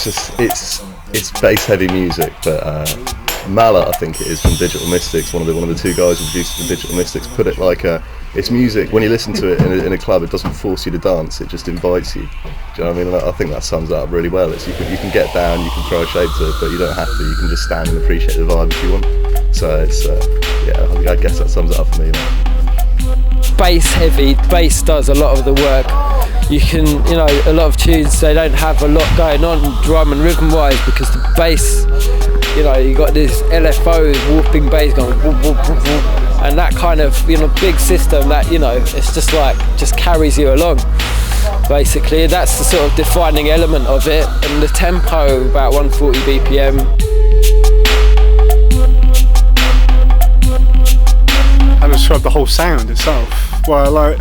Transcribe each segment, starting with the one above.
it's bass heavy music, but Mallet, I think it is, from Digital Mystics, one of the two guys who produced the Digital Mystics, put it like it's music. When you listen to it in a club, it doesn't force you to dance, it just invites you. Do you know what I mean? And I think that sums it up really well. It's you can get down, you can throw a shape to it, but you don't have to. You can just stand and appreciate the vibe if you want. So it's I guess that sums it up for me. Bass heavy, bass does a lot of the work. You can, a lot of tunes, they don't have a lot going on drum and rhythm wise because the bass, you got this LFO whooping bass going whoop, whoop, whoop, whoop, and that kind of big system that it's just carries you along. Basically, that's the sort of defining element of it, and the tempo about 140 BPM. I describe the whole sound itself. Well,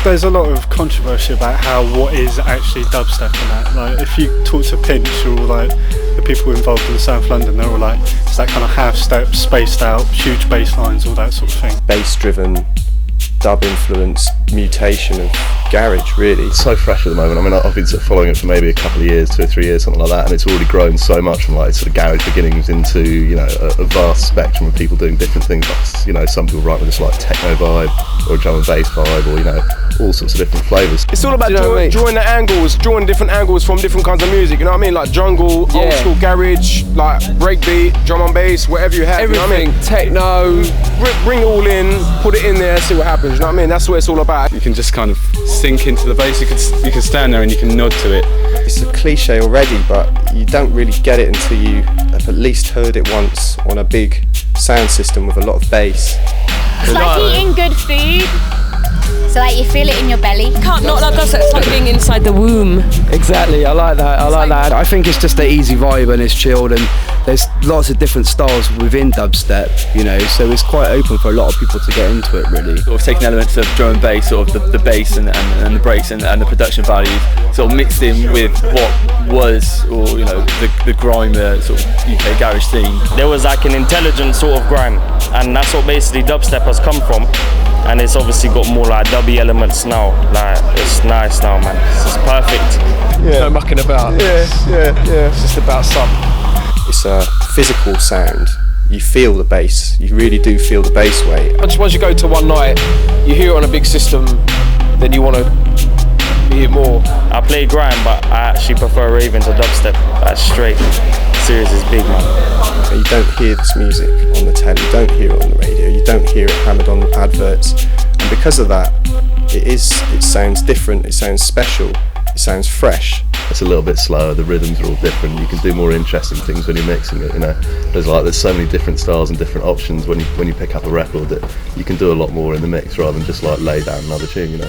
there's a lot of controversy about what is actually dubstep and that. Like, if you talk to Pinch or the people involved in South London, they're all like, it's that kind of half-step, spaced out, huge bass lines, all that sort of thing. Bass-driven, dub-influenced mutation of garage, really. It's so fresh at the moment. I mean, I've been sort of following it for maybe a couple of years, 2 or 3 years, something like that, and it's already grown so much from sort of garage beginnings into a vast spectrum of people doing different things. Like, some people write with this techno vibe or a drum and bass vibe, or all sorts of different flavours. It's all about drawing the angles, drawing different angles from different kinds of music. You know what I mean? Like jungle, old school garage, like breakbeat, drum and bass, whatever you have. Everything, you know what I mean? techno. Bring it all in, put it in there, see what happens. You know what I mean? That's what it's all about. You can just kind of sink into the bass. You can stand there and you can nod to it. It's a cliche already, but you don't really get it until you have at least heard it once on a big sound system with a lot of bass. It's like eating good food. So you feel it in your belly. Can't not like us. It's like being inside the womb. Exactly. I like that. I think it's just an easy vibe and it's chilled, and there's lots of different styles within dubstep. So it's quite open for a lot of people to get into it. Really. Sort of taking elements of drum and bass, sort of the bass and the breaks and the production values, sort of mixed in with what was, or the grime sort of UK garage scene. There was like an intelligent sort of grime, and that's what basically dubstep has come from. And it's obviously got more like dubby elements now. Like, it's nice now, man. It's perfect. Yeah. No mucking about. Yeah. It's just about some. It's a physical sound. You feel the bass. You really do feel the bass weight. Once you go to one night, you hear it on a big system, then you want to hear more. I play grime, but I actually prefer raving to dubstep. That's straight. Serious is big, man. You don't hear this music on the telly, you don't hear it on the radio, you don't hear it hammered on the adverts, and because of that, it sounds different, it sounds special, it sounds fresh. It's a little bit slower, the rhythms are all different, you can do more interesting things when you're mixing it, There's so many different styles and different options when you pick up a record that you can do a lot more in the mix rather than just lay down another tune,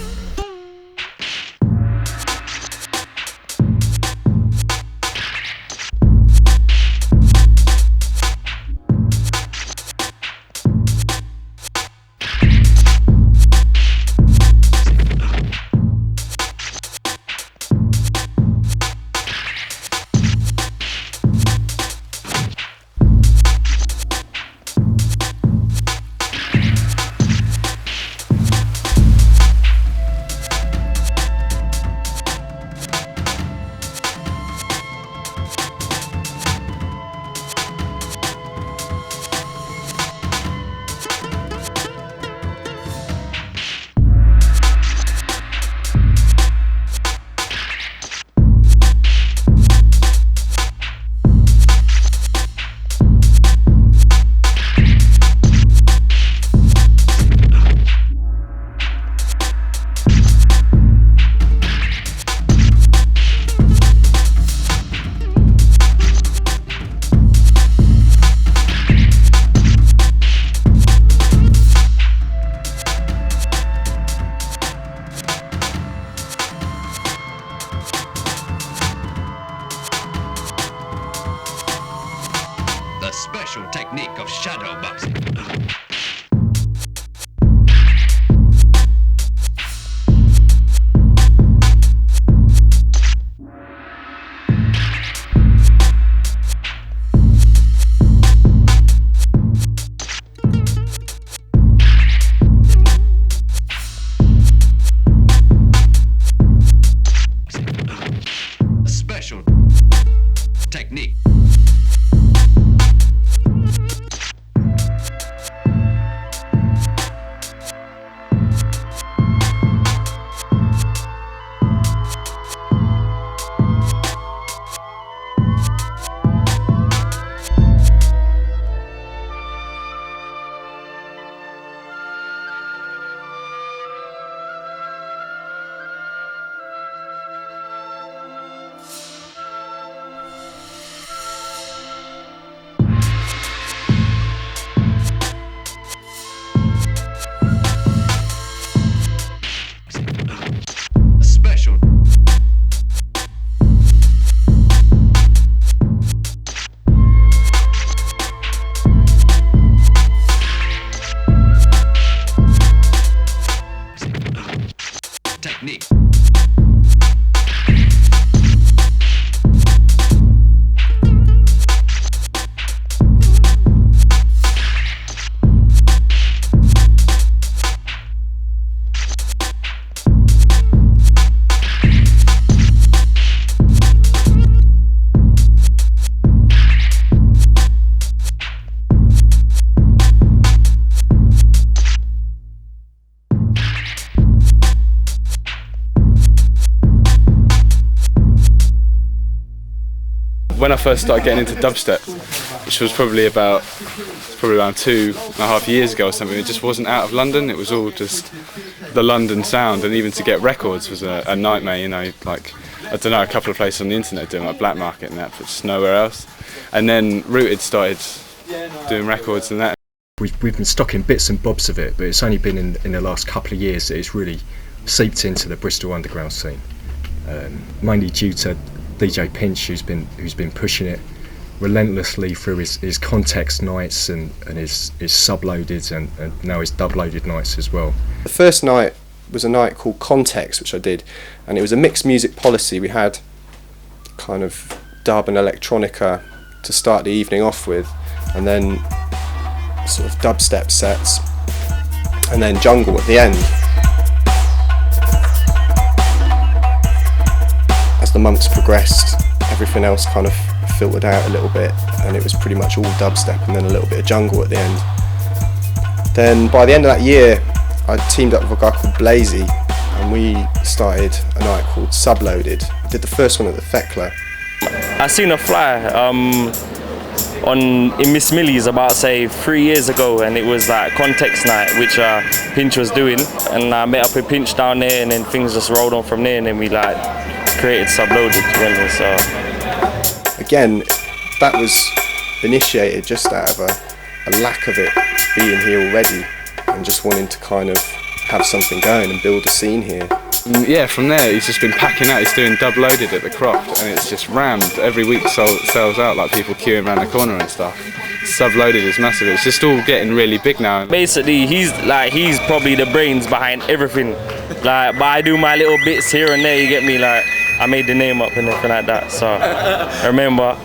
Nick. When I first started getting into dubstep, which was probably around 2.5 years ago or something, it just wasn't out of London. It was all just the London sound, and even to get records was a nightmare. You know, like I don't know, a couple of places on the internet doing like black market and that, but just nowhere else. And then Rooted started doing records and that. We've been stocking bits and bobs of it, but it's only been in the last couple of years that it's really seeped into the Bristol underground scene, mainly due to DJ Pinch, who's been pushing it relentlessly through his context nights and his subloaded and now his dub-loaded nights as well. The first night was a night called Context, which I did, and it was a mixed music policy. We had kind of dub and electronica to start the evening off with, and then sort of dubstep sets, and then jungle at the end. As the months progressed, everything else kind of filtered out a little bit, and it was pretty much all dubstep and then a little bit of jungle at the end. Then by the end of that year, I teamed up with a guy called Blazey, and we started a night called Subloaded. We did the first one at the Thekla. I seen a fly in Miss Millie's about say 3 years ago, and it was like Context night, which Pinch was doing, and I met up with Pinch down there, and then things just rolled on from there, and then we like created Subloaded together. So again, that was initiated just out of a lack of it being here already, and just wanting to kind of have something going and build a scene here. Yeah, from there he's just been packing out. He's doing dub loaded at the Croft, and it's just rammed every week. Sells out, like people queuing around the corner and stuff. Subloaded is massive. It's just all getting really big now. Basically, he's probably the brains behind everything. Like, but I do my little bits here and there. You get me? Like, I made the name up and everything like that. So I remember.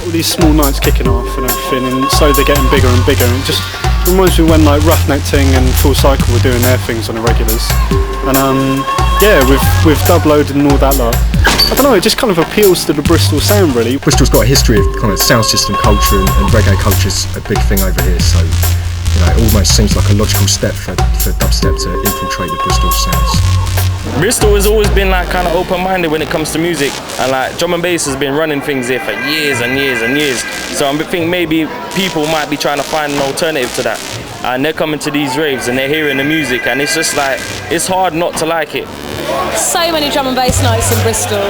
These small nights kicking off and everything, and so they're getting bigger and bigger, and it just reminds me when like Roughneck Ting and Full Cycle were doing their things on the regulars, and yeah, with dub loaded and all that lot, I don't know, it just kind of appeals to the Bristol sound really. Bristol's got a history of kind of sound system culture, and reggae culture's a big thing over here, so you know, it almost seems like a logical step for dubstep to infiltrate the Bristol sounds. Bristol has always been like kind of open-minded when it comes to music, and like drum and bass has been running things here for years and years and years. So I think maybe people might be trying to find an alternative to that, and they're coming to these raves and they're hearing the music, and it's just like, it's hard not to like it. So many drum and bass nights in Bristol,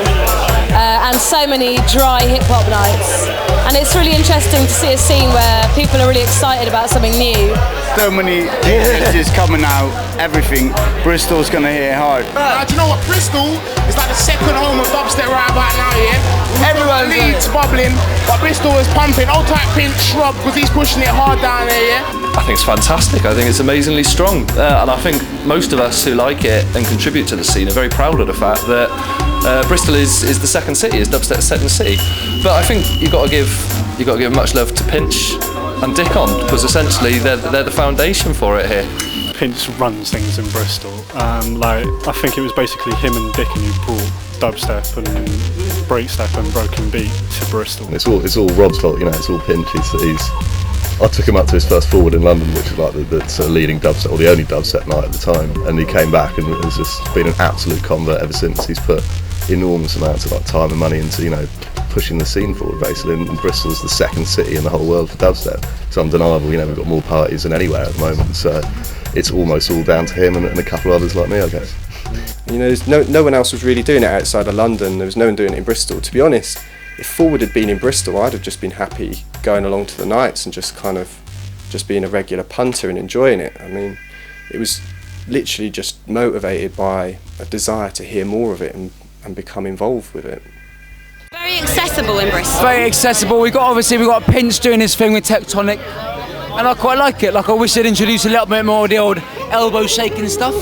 and so many dry hip-hop nights, and it's really interesting to see a scene where people are really excited about something new. So many mixes coming out, everything. Bristol's gonna hit hard. Do you know what? Bristol is like the second home of dubstep right about now, yeah? Everyone's Leeds bubbling, but Bristol is pumping. Old type Pinch Shrub, because he's pushing it hard down there, yeah? I think it's fantastic. I think it's amazingly strong, and I think most of us who like it and contribute to the scene are very proud of the fact that Bristol is the second city, is dubstep's second city. But I think you've got to give much love to Pinch and Dickon, because essentially they're the foundation for it here. Pinch runs things in Bristol. Like, I think it was basically him and Dickon who brought dubstep and breakstep and broken beat to Bristol. And it's all Rob's fault, you know. It's all Pinch. I took him up to his first forward in London, which is like the sort of leading dubstep, or the only dubstep night at the time, and he came back and has just been an absolute convert ever since. He's put enormous amounts of like time and money into, you know, pushing the scene forward basically, and Bristol's the second city in the whole world for dubstep. It's undeniable, you know. We've got more parties than anywhere at the moment, so it's almost all down to him and a couple of others like me, I guess. You know, no one else was really doing it outside of London. There was no one doing it in Bristol. To be honest, if Forward had been in Bristol, I'd have just been happy going along to the nights and just being a regular punter and enjoying it. I mean, it was literally just motivated by a desire to hear more of it and become involved with it. Very accessible in Bristol. Very accessible. We've got Pinch doing his thing with Tectonic, and I quite like it. Like, I wish they'd introduce a little bit more of the old elbow shaking stuff.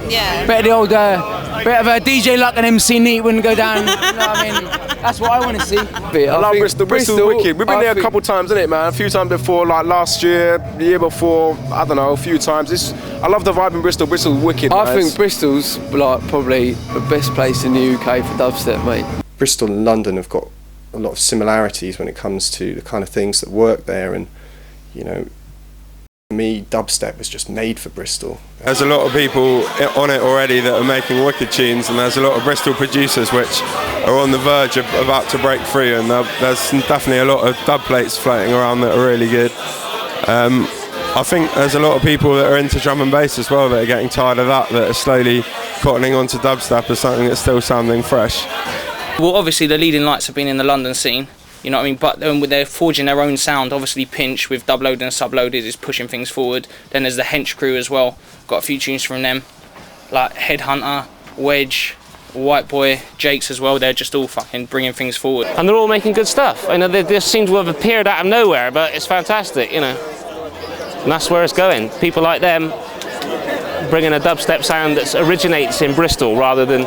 Yeah. Bit of the old, bit of a DJ Luck and MC Neat wouldn't go down. You know what I mean? That's what I want to see. I love Bristol. Bristol wicked. We've been there a couple times, innit, man? A few times before, like last year, the year before. I don't know, a few times. I love the vibe in Bristol. Bristol's wicked. I think Bristol's like probably the best place in the UK for dubstep, mate. Bristol and London have got a lot of similarities when it comes to the kind of things that work there, and you know, for me, dubstep was just made for Bristol. There's a lot of people on it already that are making wicked tunes, and there's a lot of Bristol producers which are on the verge of about to break free, and there's definitely a lot of dub plates floating around that are really good. I think there's a lot of people that are into drum and bass as well that are getting tired of that are slowly cottoning onto dubstep as something that's still sounding fresh. Well, obviously the leading lights have been in the London scene, you know what I mean, but they're forging their own sound. Obviously Pinch with Dubloaded and Subloaded is pushing things forward. Then there's the Hench crew as well, got a few tunes from them, like Headhunter, Wedge, White Boy, Jakes as well. They're just all fucking bringing things forward. And they're all making good stuff. I know they just seem to have appeared out of nowhere, but it's fantastic, you know. And that's where it's going. People like them bringing a dubstep sound that originates in Bristol rather than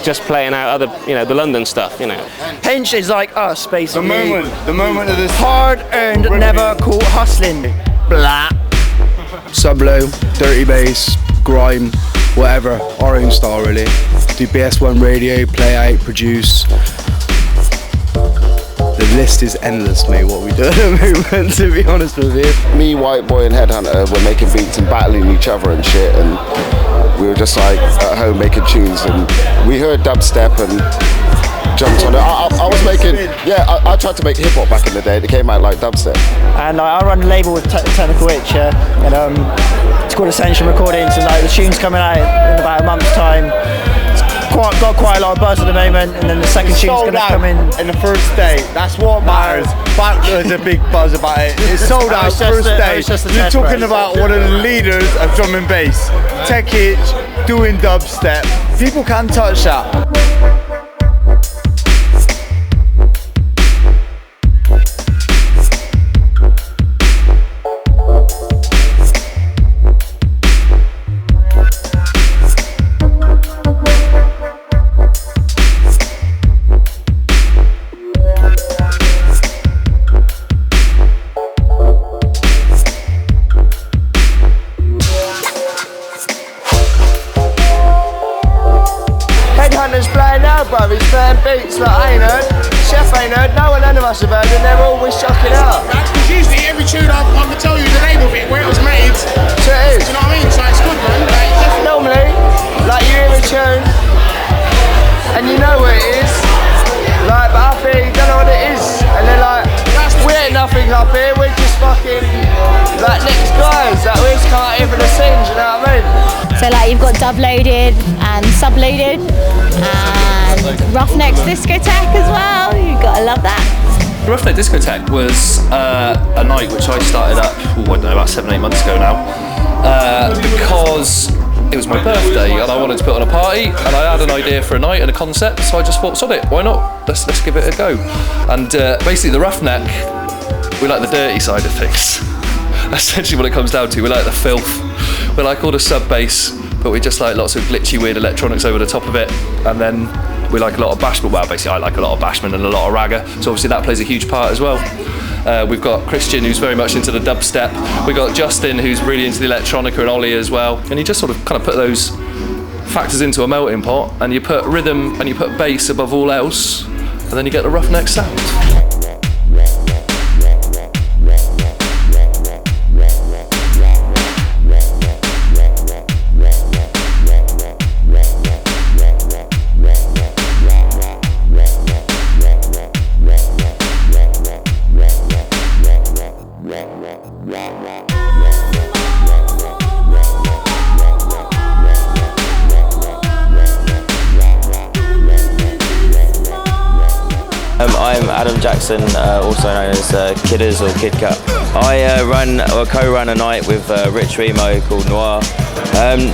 just playing out other, you know, the London stuff, you know. Hench is like us, basically. The moment of this. Hard-earned, never caught hustling. Blah. Sublow, dirty bass, grime, whatever, our own style really. Do BS1 radio, play out, produce. The list is endless, mate, what we do at the moment, to be honest with you. Me, White Boy and Headhunter were making beats and battling each other and shit, and we were just like at home making tunes, and we heard dubstep and jumped on it. I was making, I tried to make hip hop back in the day. It came out like dubstep. And I run a label with Technical Itch, and it's called Ascension Recordings, and like the tune's coming out in about a month's time. It's got quite a lot of buzz at the moment, and then the second tune's going to come in the first day. That's what matters. But there's a big buzz about it. It's sold out first day. You're talking about one of the leaders of drum and bass, Tech Itch, doing dubstep. People can't touch that. He's playing beats that I ain't heard, Chef ain't heard, none of us have heard, and they're always shocking up. That's because usually every tune I can tell you the name of it, where it was made. So it is. Do you know what I mean? So it's good, man. Like, normally, like you hear a tune, and you know what it is, like, but up here you don't know what it is, and they're like, we ain't nothing up here, we're just fucking, like, next guys, that we just can't hear for the scenes, you know what I mean? So like you've got Dubloaded and Subloaded and Roughneck's Discotheque as well. You've got to love that. Roughneck Discotheque was a night which I started up, I don't know, about 7-8 months ago now, because it was my birthday and I wanted to put on a party, and I had an idea for a night and a concept, so I just thought, sod it, why not? Let's give it a go. And basically the Roughneck, we like the dirty side of things. Essentially what it comes down to, we like the filth. We like all the sub bass, but we just like lots of glitchy weird electronics over the top of it, and then we like a lot of bashment. Well, basically I like a lot of bashment and a lot of ragga, so obviously that plays a huge part as well. We've got Christian, who's very much into the dubstep. We've got Justin, who's really into the electronica, and Ollie as well. And you just sort of kind of put those factors into a melting pot, and you put rhythm and you put bass above all else, and then you get the Roughneck sound. I'm Adam Jackson, also known as Kidders or Kidkut. I co-run a night with Rich Remo called Noir.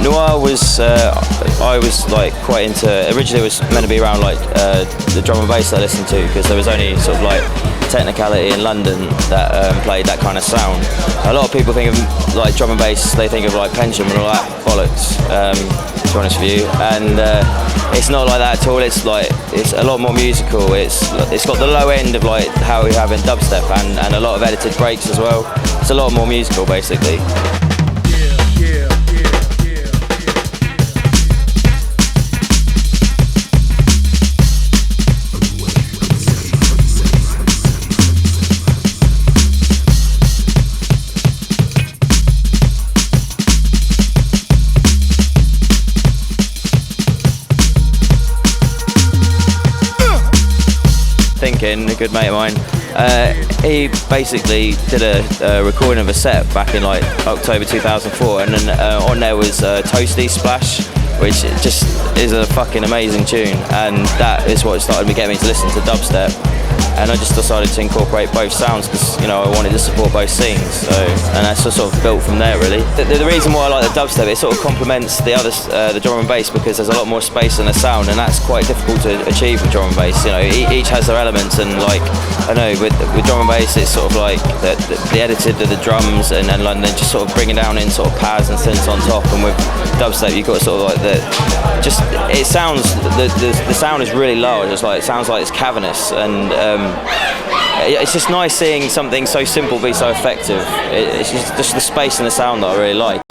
Noir was, I was like quite into, originally it was meant to be around like the drum and bass that I listened to, because there was only sort of like technicality in London that played that kind of sound. A lot of people think of like drum and bass, they think of like Pendulum and all that bollocks, to be honest with you, and it's not like that at all. It's like, it's a lot more musical. It's got the low end of like how we have in dubstep, and a lot of edited breaks as well. It's a lot more musical basically. Thinking, a good mate of mine, he basically did a recording of a set back in like October 2004, and then on there was Toasty Splash, which just is a fucking amazing tune, and that is what started me getting me to listen to dubstep. And I just decided to incorporate both sounds because, you know, I wanted to support both scenes. So, and that's just sort of built from there, really. The reason why I like the dubstep, it sort of complements the other, the drum and bass, because there's a lot more space in the sound, and that's quite difficult to achieve with drum and bass. You know, each has their elements, and like, I know with drum and bass, it's sort of like the edited of the drums, and then just sort of bringing down in sort of pads and synths on top. And with dubstep, you've got sort of like it sounds, the sound is really large. It's like, it sounds like it's cavernous, and it's just nice seeing something so simple be so effective. It's just the space and the sound that I really like.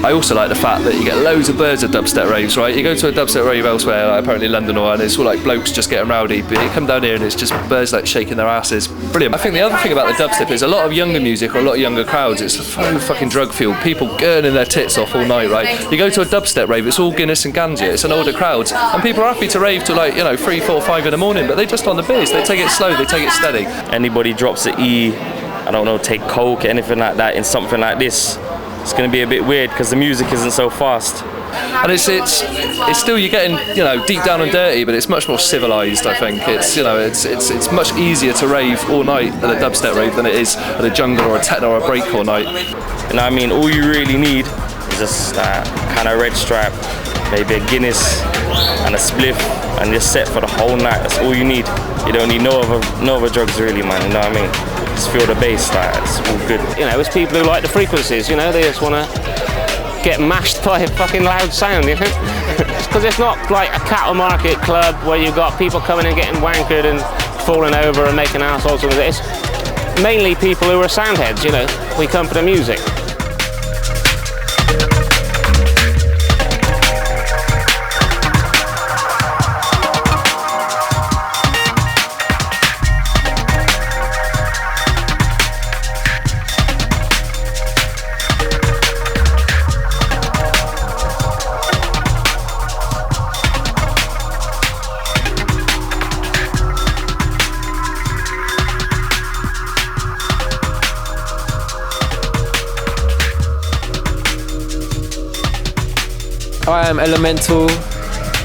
I also like the fact that you get loads of birds at dubstep raves, right? You go to a dubstep rave elsewhere, like apparently London or, and it's all like blokes just getting rowdy, but you come down here and it's just birds like shaking their asses. Brilliant. I think the other thing about the dubstep is a lot of younger music or a lot of younger crowds, it's so fucking drug fueled. People gurning their tits off all night, right? You go to a dubstep rave, it's all Guinness and ganja, it's an older crowd, and people are happy to rave till like, you know, 3, 4, 5 in the morning, but they just on the biz, they take it slow, they take it steady. Anybody drops an E, I don't know, take coke, anything like that in something like this, it's going to be a bit weird because the music isn't so fast. And it's still, you're getting, you know, deep down and dirty, but it's much more civilised. I think it's, you know, it's much easier to rave all night at a dubstep rave than it is at a jungle or a techno or a breakcore night. You know what I mean? All you really need is just that kind of red stripe, maybe a Guinness and a spliff, and you're set for the whole night. That's all you need. You don't need no other drugs really, man. You know what I mean? Just feel the bass, like, it's all good. You know, it's people who like the frequencies, you know, they just want to get mashed by a fucking loud sound, you know? Because it's not like a cattle market club where you've got people coming and getting wankered and falling over and making assholes of this. Mainly people who are soundheads, you know, we come for the music. I am Elemental.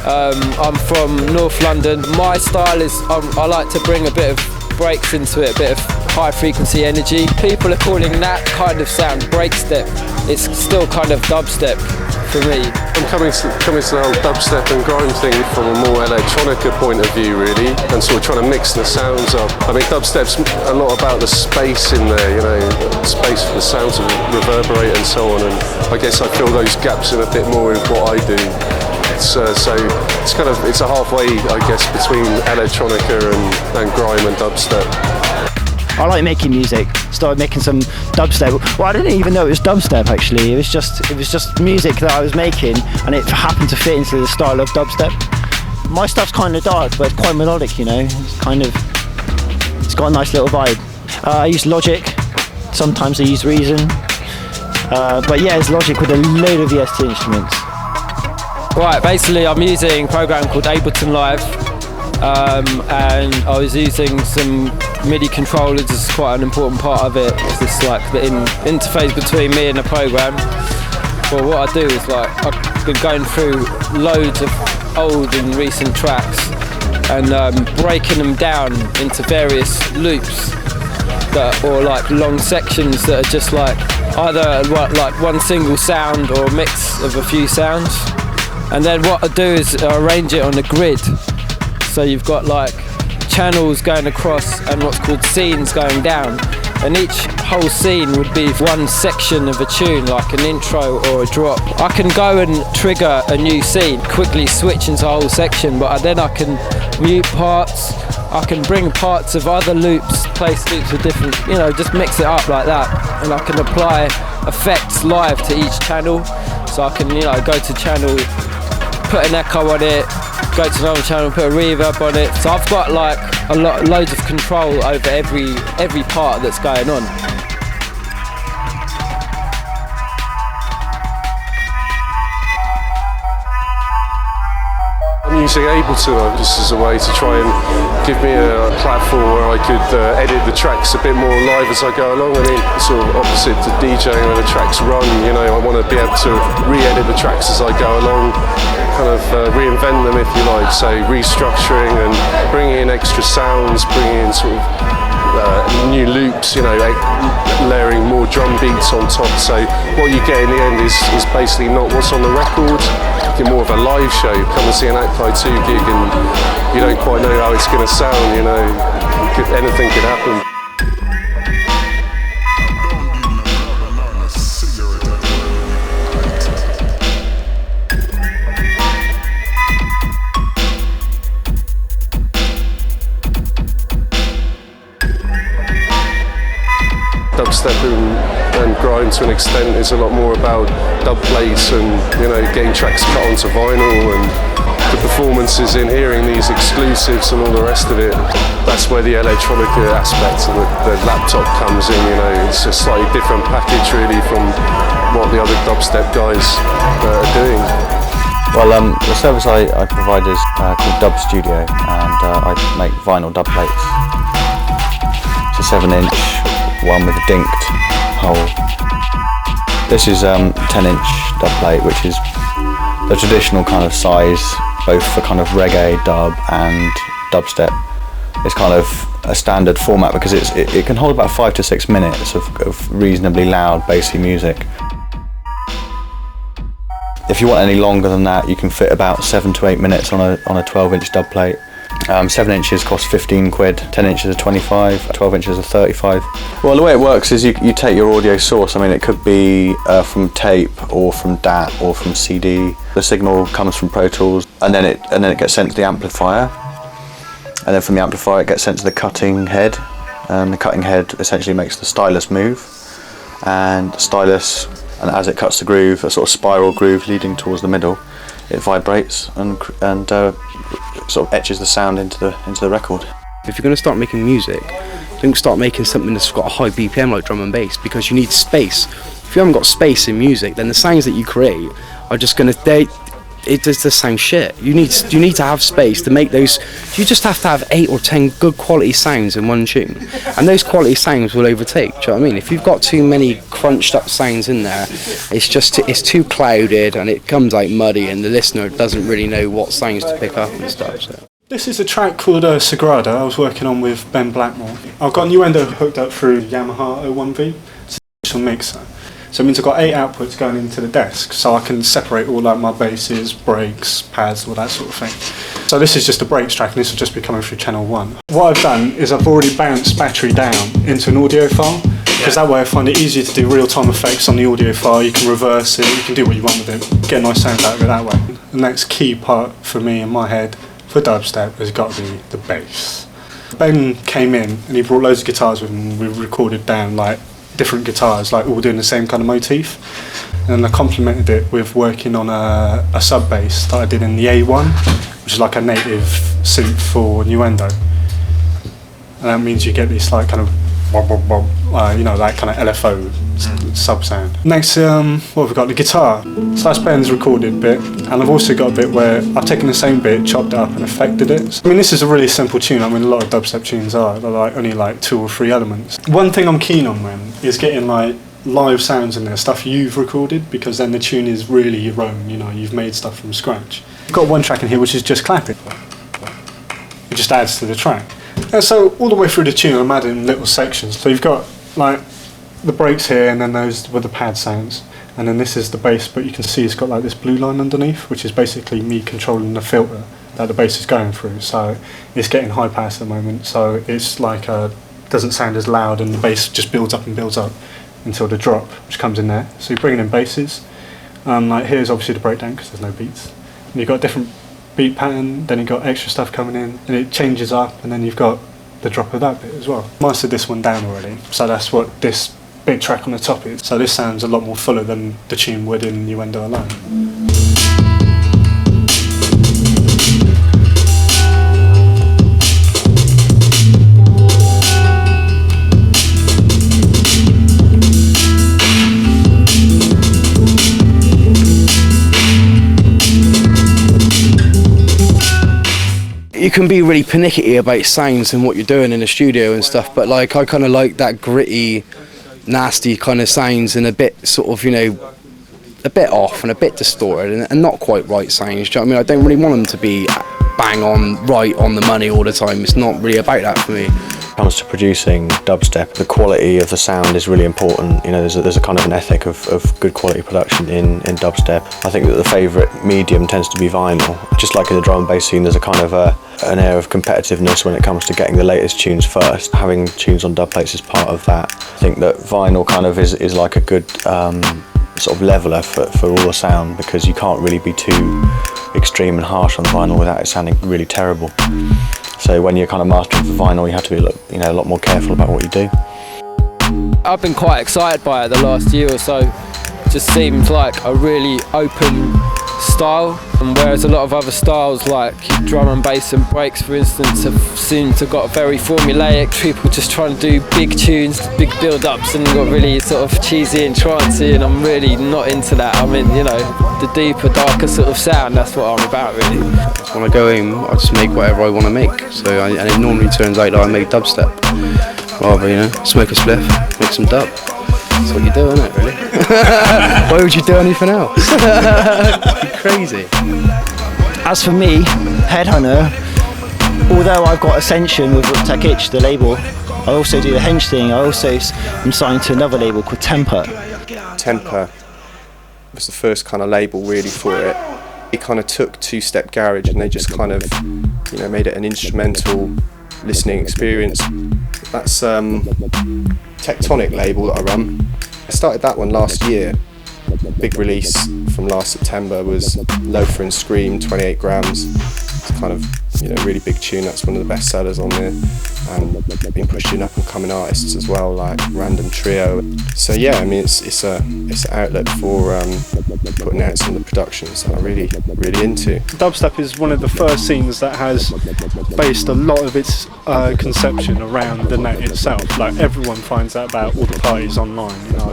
I'm from North London. My style is, I like to bring a bit of breaks into it, a bit of high frequency energy. People are calling that kind of sound breakstep. It's still kind of dubstep for me. I'm coming to the whole dubstep and grime thing from a more electronica point of view, really, and sort of trying to mix the sounds up. I mean, dubstep's a lot about the space in there, you know, space for the sounds to reverberate and so on, and I guess I fill those gaps in a bit more with what I do. So it's kind of, it's a halfway, I guess, between electronica and grime and dubstep. I like making music. Started making some dubstep. Well, I didn't even know it was dubstep actually. It was just music that I was making, and it happened to fit into the style of dubstep. My stuff's kind of dark, but it's quite melodic, you know. It's got a nice little vibe. I use Logic. Sometimes I use Reason. But yeah, it's Logic with a load of VST instruments. Right, basically I'm using a program called Ableton Live, and I was using some MIDI controllers as quite an important part of it. It's like the interface between me and the program. Well, what I do is like, I've been going through loads of old and recent tracks and breaking them down into various loops or like long sections that are just like either like one single sound or a mix of a few sounds. And then what I do is arrange it on a grid. So you've got like channels going across and what's called scenes going down. And each whole scene would be one section of a tune, like an intro or a drop. I can go and trigger a new scene, quickly switch into a whole section, but then I can mute parts, I can bring parts of other loops, place loops with different, you know, just mix it up like that. And I can apply effects live to each channel. So I can, you know, go to channel, put an echo on it, go to another channel, put a reverb on it. So I've got like loads of control over every part that's going on. I'm using Ableton just as a way to try and give me a platform where I could edit the tracks a bit more live as I go along. I mean, sort of opposite to DJing where the tracks run, you know, I want to be able to re-edit the tracks as I go along, kind of reinvent them if you like, so restructuring and bringing in extra sounds, bringing in sort of new loops, you know, layering more drum beats on top. So what you get in the end is basically not what's on the record. You get more of a live show. Come and see an Act 2 gig and you don't quite know how it's going to sound, you know, anything could happen. Dubstep and grime to an extent is a lot more about dub plates and, you know, getting tracks cut onto vinyl and the performances in hearing these exclusives and all the rest of it. That's where the electronica aspect and the laptop comes in, you know. It's a slightly different package really from what the other dubstep guys are doing. Well, the service I provide is called Dub Studio, and I make vinyl dub plates. It's a 7-inch one with a dinked hole. This is 10-inch dub plate, which is the traditional kind of size, both for kind of reggae, dub and dubstep. It's kind of a standard format because it can hold about 5 to 6 minutes of reasonably loud, bassy music. If you want any longer than that, you can fit about 7 to 8 minutes on a 12-inch dub plate. 7 inches cost 15 quid, 10 inches are 25, 12 inches are 35. Well, the way it works is you take your audio source. I mean, it could be from tape or from DAT or from CD. The signal comes from Pro Tools, and then it gets sent to the amplifier, and then from the amplifier it gets sent to the cutting head, and the cutting head essentially makes the stylus move, and the stylus, and as it cuts the groove, a sort of spiral groove leading towards the middle, it vibrates and sort of etches the sound into the record. If you're going to start making music, don't start making something that's got a high BPM like drum and bass, because you need space. If you haven't got space in music, then the sounds that you create are just going to it just sound shit. You need to have space to make those. You just have to have 8 or 10 good quality sounds in one tune, and those quality sounds will overtake. Do you know what I mean? If you've got too many crunched up sounds in there, it's too clouded and it comes out muddy, and the listener doesn't really know what sounds to pick up and stuff. So. This is a track called Sagrada I was working on with Ben Blackmore. I've got a new endo hooked up through Yamaha 01V. It's a digital mixer. So it means I've got 8 outputs going into the desk, so I can separate all like my basses, breaks, pads, all that sort of thing. So this is just a breaks track, and this will just be coming through channel 1. What I've done is I've already bounced battery down into an audio file, because that way I find it easier to do real-time effects on the audio file. You can reverse it, you can do what you want with it, get a nice sound out of it that way. The next key part for me in my head for dubstep has got to be the bass. Ben came in and he brought loads of guitars with him. We recorded down like different guitars, like all doing the same kind of motif. And I complemented it with working on a sub bass that I did in the A1, which is like a native synth for Nuendo. And that means you get this like kind of you know, that kind of LFO sub sound. Next, what have we got? The guitar. So that's Ben's recorded bit, and I've also got a bit where I've taken the same bit, chopped it up and affected it. So, I mean, this is a really simple tune. I mean, a lot of dubstep tunes are, they're like only like 2 or 3 elements. One thing I'm keen on, man, is getting like live sounds in there, stuff you've recorded, because then the tune is really your own, you know, you've made stuff from scratch. I've got one track in here which is just clapping. It just adds to the track. And so all the way through the tune I'm adding little sections. So you've got like the breaks here, and then those with the pad sounds, and then this is the bass, but you can see it's got like this blue line underneath, which is basically me controlling the filter that the bass is going through. So it's getting high pass at the moment, so it's like doesn't sound as loud, and the bass just builds up and builds up until the drop, which comes in there. So you're bringing in basses. Like here's obviously the breakdown because there's no beats, and you've got a different beat pattern, then you've got extra stuff coming in, and it changes up, and then you've got the drop of that bit as well. Mastered this one down already, so that's what this big track on the top is. So this sounds a lot more fuller than the tune would in Nuendo alone. You can be really pernickety about sounds and what you're doing in the studio and stuff, but like I kind of like that gritty, nasty kind of sounds, and a bit sort of, you know, a bit off and a bit distorted and not quite right sounds. Do you know what I mean? I don't really want them to be bang on, right on the money all the time. It's not really about that for me. When it comes to producing dubstep, the quality of the sound is really important. You know, there's a kind of an ethic of good quality production in dubstep. I think that the favourite medium tends to be vinyl. Just like in the drum and bass scene, there's a kind of an air of competitiveness when it comes to getting the latest tunes first. Having tunes on dub plates is part of that. I think that vinyl kind of is like a good sort of leveller for all the sound, because you can't really be too extreme and harsh on vinyl without it sounding really terrible. So when you're kind of mastering for vinyl, you have to be a lot more careful about what you do. I've been quite excited by it the last year or so. It just seems like a really open style, and whereas a lot of other styles like drum and bass and breaks, for instance, have seemed to got very formulaic. People just trying to do big tunes, big build-ups, and got really sort of cheesy and trancey, and I'm really not into that. I mean, you know, the deeper, darker sort of sound, that's what I'm about, really. When I go home, I just make whatever I want to make. And it normally turns out that I make dubstep. Rather, you know, smoke a spliff, make some dub. That's what you do, isn't it, really? Why would you do anything else? You're crazy. As for me, Headhunter, although I've got Ascension with Tech Itch, the label, I also do the Hench thing. I also am signed to another label called Temper. Temper was the first kind of label really for it. It kind of took two-step garage and they just kind of, you know, made it an instrumental listening experience. That's Tectonic label that I run. I started that one last year. Big release from last September was Loafer and Skream, 28 grams. It's kind of, you know, really big tune. That's one of the best sellers on there. And I've been pushing up and coming artists as well, like Random Trio. So yeah, I mean, it's an outlet for putting out some of the productions that I'm really into. Dubstep is one of the first scenes that has based a lot of its conception around the net itself. Like everyone finds out about all the parties online. You know,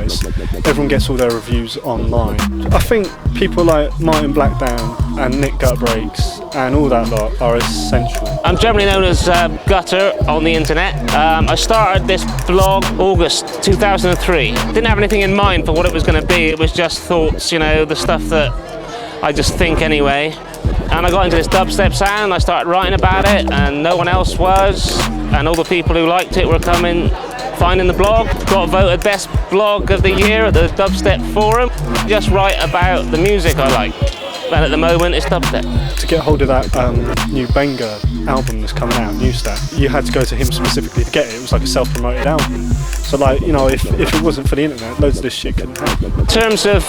everyone gets all their reviews online. I think people like Martin Blackdown and Nick Gutterbreaks and all that lot are essential. I'm generally known as Gutter on the internet. I started this blog August 2003. Didn't have anything in mind for what it was going to be. It was just thoughts, you know, the stuff that I just think anyway. And I got into this dubstep sound. I started writing about it, and no one else was. And all the people who liked it were finding the blog. Got voted best blog of the year at the Dubstep Forum. Just write about the music I like. And at the moment it's dubstep. To get hold of that new Benga album that's coming out, New Stat, you had to go to him specifically to get it. It was like a self-promoted album. So like, you know, if it wasn't for the internet, loads of this shit couldn't happen. In terms of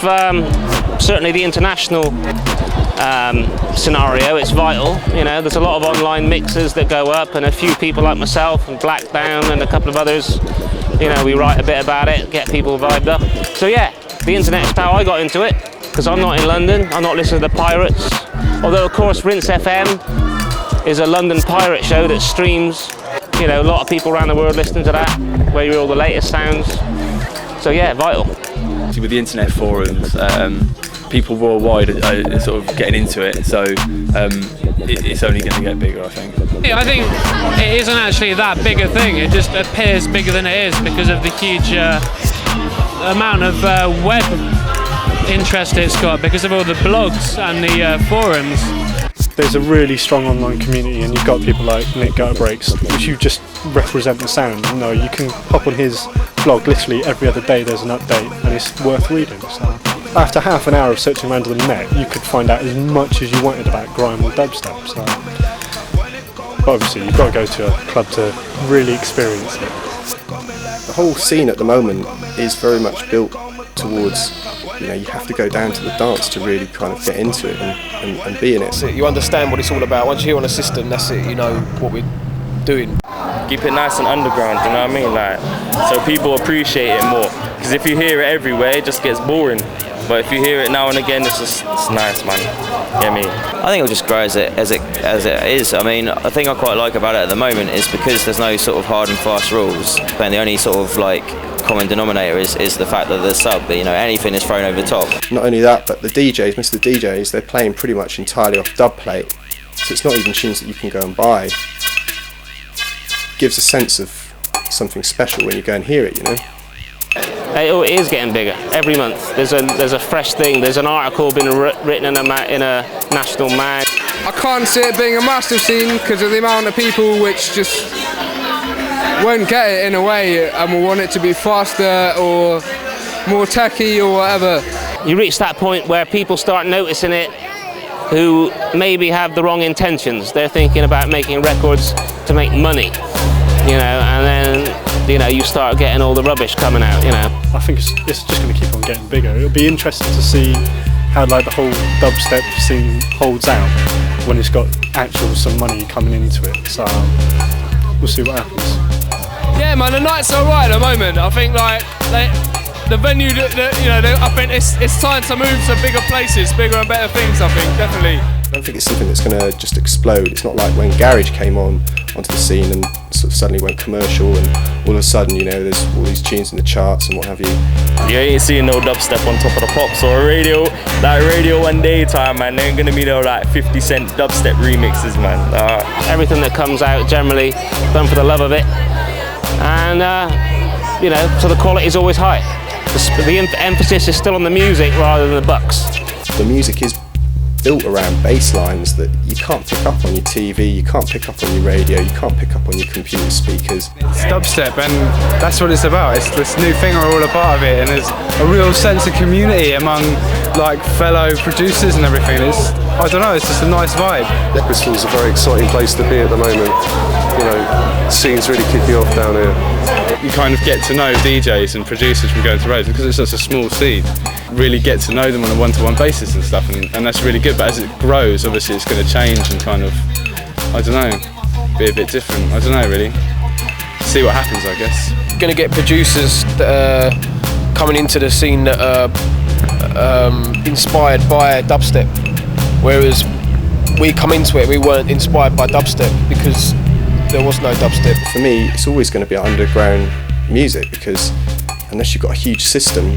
certainly the international scenario, it's vital. You know, there's a lot of online mixers that go up, and a few people like myself and Black Down and a couple of others, you know, we write a bit about it, get people vibed up. So yeah, the internet's how I got into it, because I'm not in London, I'm not listening to the pirates. Although of course Rinse FM is a London pirate show that streams, you know, a lot of people around the world listening to that, where you hear all the latest sounds. So yeah, vital. With the internet forums, people worldwide are sort of getting into it, so it's only going to get bigger, I think. Yeah, I think it isn't actually that big a thing, it just appears bigger than it is because of the huge amount of web interest it's got, because of all the blogs and the forums. There's a really strong online community, and you've got people like Nick Gutterbreaks, which you just represent the sound. You know, you can pop on his blog literally every other day. There's an update, and it's worth reading. So after half an hour of searching around the net, you could find out as much as you wanted about grime or dubstep. So, but obviously, you've got to go to a club to really experience it. The whole scene at the moment is very much built towards, you know, you have to go down to the dance to really kind of get into it and be in it. That's it. You understand what it's all about. Once you hear on a system, that's it, you know what we're doing. Keep it nice and underground, you know what I mean? Like, so people appreciate it more. Because if you hear it everywhere, it just gets boring. But if you hear it now and again, it's nice, man. You know what I mean? I think it'll just grow as it is. I mean, the thing I quite like about it at the moment is because there's no sort of hard and fast rules, and the only sort of like common denominator is the fact that the sub, you know, anything is thrown over the top. Not only that, but the DJs, most of the DJs, they're playing pretty much entirely off dub plate, so it's not even tunes that you can go and buy. It gives a sense of something special when you go and hear it, you know. It is getting bigger every month. There's a fresh thing. There's an article been written in a national mag. I can't see it being a massive scene because of the amount of people which just won't get it in a way and will want it to be faster or more techy or whatever. You reach that point where people start noticing it who maybe have the wrong intentions. They're thinking about making records to make money, you know, and then, you know, you start getting all the rubbish coming out, you know. I think it's just going to keep on getting bigger. It'll be interesting to see how like the whole dubstep scene holds out when it's got some money coming into it. So we'll see what happens. Yeah, man, the night's alright at the moment. I think like the venue, you know, I think it's time to move to bigger places, bigger and better things. I think definitely. I don't think it's something that's going to just explode. It's not like when Garage came onto the scene and sort of suddenly went commercial and all of a sudden, you know, there's all these tunes in the charts and what have you. You ain't seeing no dubstep on top of the pops or radio. Like radio one daytime, man, there ain't gonna be no like 50 cent dubstep remixes, man. Everything that comes out generally done for the love of it, and you know, so the quality is always high. The emphasis is still on the music rather than the bucks. The music is built around bass lines that you can't pick up on your TV, you can't pick up on your radio, you can't pick up on your computer speakers. It's dubstep, and that's what it's about. It's this new thing, we're all a part of it, and there's a real sense of community among like fellow producers and everything. I don't know, it's just a nice vibe. Bristol's a very exciting place to be at the moment. You know, the scene's really kicking off down here. You kind of get to know DJs and producers from going to raves because it's such a small scene. Really get to know them on a one-to-one basis and stuff, and that's really good. But as it grows, obviously it's going to change and kind of, I don't know, be a bit different. I don't know, really. See what happens, I guess. Going to get producers that are coming into the scene that are inspired by dubstep, whereas we come into it, we weren't inspired by dubstep because there was no dubstep. For me, it's always going to be underground music because unless you've got a huge system,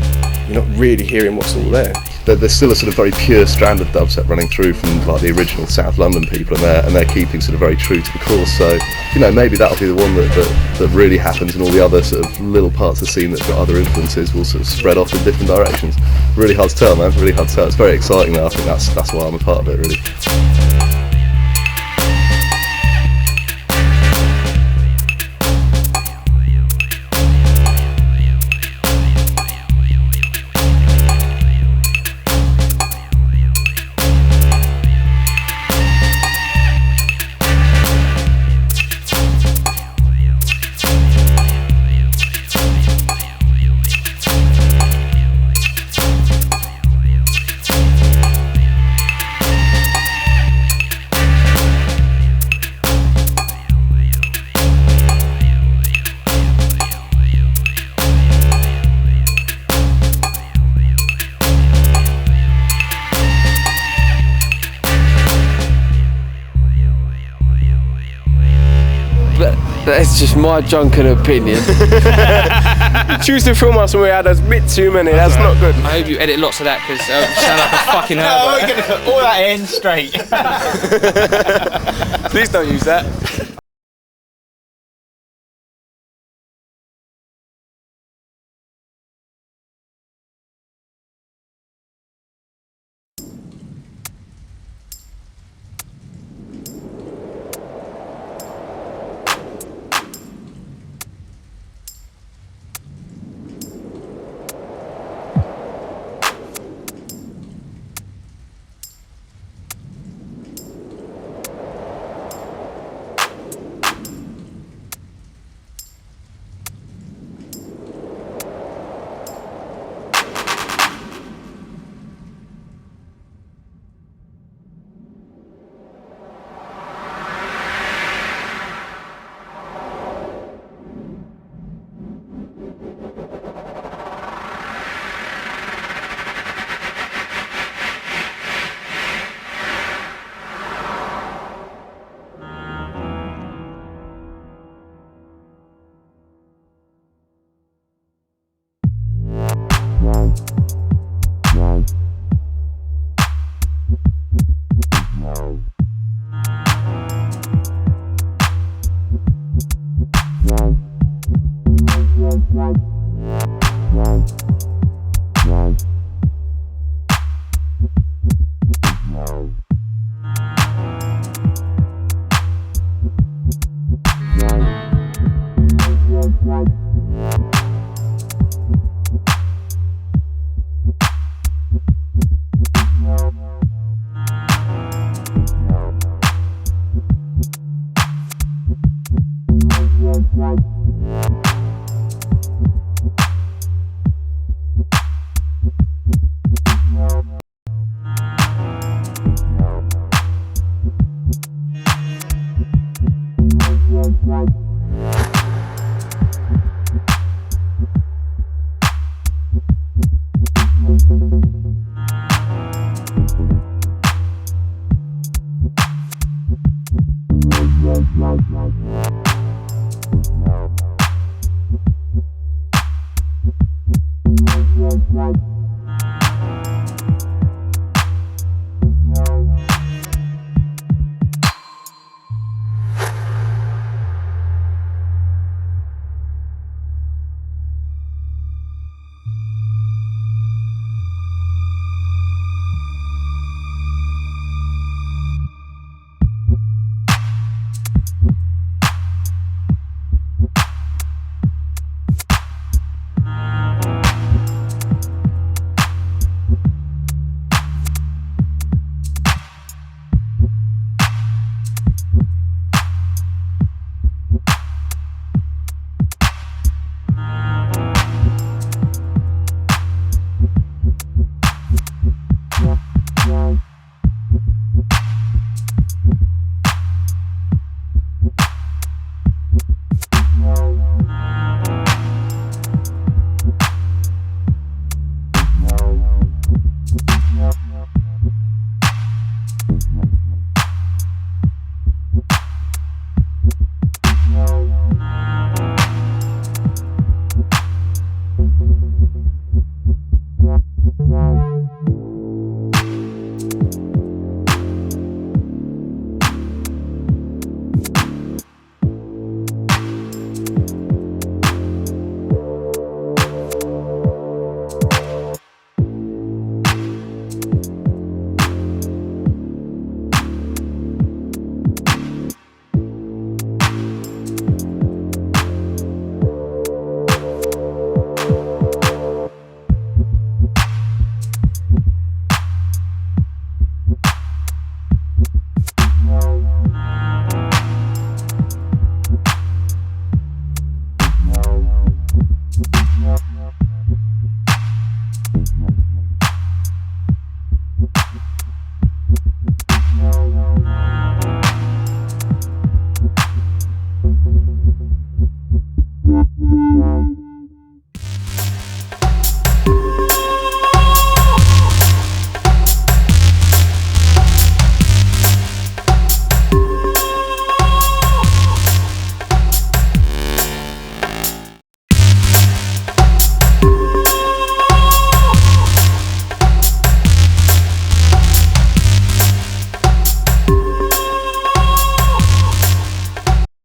you're not really hearing what's all there. There's still a sort of very pure strand of dubstep running through from like the original South London people, and they're keeping sort of very true to the course. So, you know, maybe that'll be the one that really happens, and all the other sort of little parts of the scene that've got other influences will sort of spread off in different directions. Really hard to tell, man. Really hard to tell. It's very exciting though. I think that's why I'm a part of it, really. That's just my drunken opinion. Choose to film us when we had a bit too many. That's not good. I hope you edit lots of that because I sound like a fucking No, we're going to put all that in straight. Please don't use that.